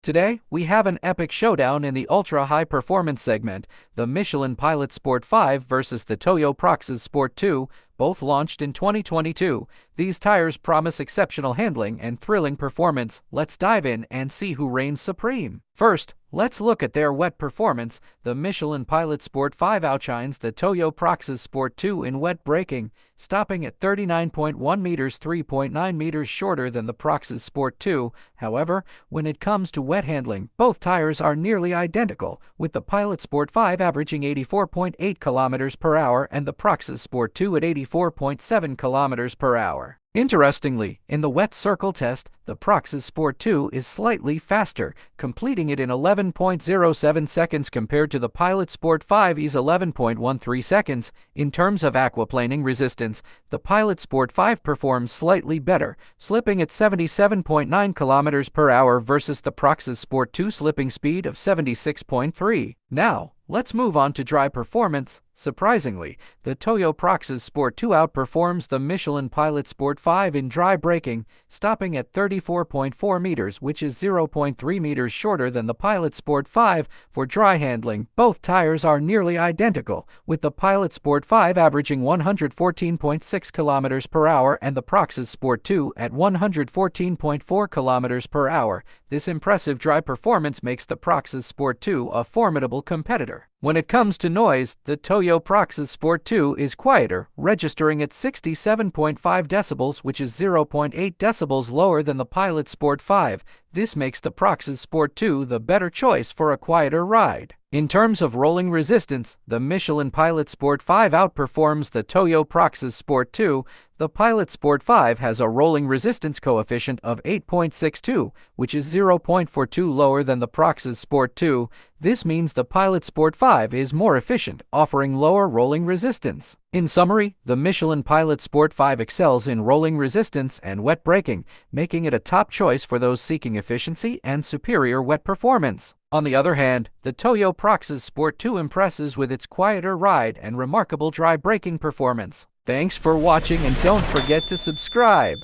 Today, we have an epic showdown in the ultra-high performance segment, the Michelin Pilot Sport 5 versus the Toyo Proxes Sport 2, both launched in 2022. These tires promise exceptional handling and thrilling performance. Let's dive in and see who reigns supreme. First, let's look at their wet performance. The Michelin Pilot Sport 5 outshines the Toyo Proxes Sport 2 in wet braking, stopping at 39.1 meters, 3.9 meters shorter than the Proxes Sport 2. However, when it comes to wet handling, both tires are nearly identical, with the Pilot Sport 5 averaging 84.8 kilometers per hour and the Proxes Sport 2 at 84.7 kilometers per hour. Interestingly, in the wet circle test, the Proxes Sport 2 is slightly faster, completing it in 11.07 seconds compared to the Pilot Sport 5's 11.13 seconds. In terms of aquaplaning resistance, the Pilot Sport 5 performs slightly better, slipping at 77.9 kilometers per hour versus the Proxes Sport 2 slipping speed of 76.3. Now, let's move on to dry performance. Surprisingly, the Toyo Proxes Sport 2 outperforms the Michelin Pilot Sport 5 in dry braking, stopping at 34.4 meters, which is 0.3 meters shorter than the Pilot Sport 5. For dry handling, both tires are nearly identical, with the Pilot Sport 5 averaging 114.6 kilometers per hour and the Proxes Sport 2 at 114.4 kilometers per hour. This impressive dry performance makes the Proxes Sport 2 a formidable competitor. When it comes to noise, the Toyo Proxes Sport 2 is quieter, registering at 67.5 decibels, which is 0.8 decibels lower than the Pilot Sport 5. This makes the Proxes Sport 2 the better choice for a quieter ride. In terms of rolling resistance, the Michelin Pilot Sport 5 outperforms the Toyo Proxes Sport 2. The Pilot Sport 5 has a rolling resistance coefficient of 8.62, which is 0.42 lower than the Proxes Sport 2. This means the Pilot Sport 5 is more efficient, offering lower rolling resistance. In summary, the Michelin Pilot Sport 5 excels in rolling resistance and wet braking, making it a top choice for those seeking efficiency and superior wet performance. On the other hand, the Toyo Proxes Sport 2 impresses with its quieter ride and remarkable dry braking performance. Thanks for watching and don't forget to subscribe.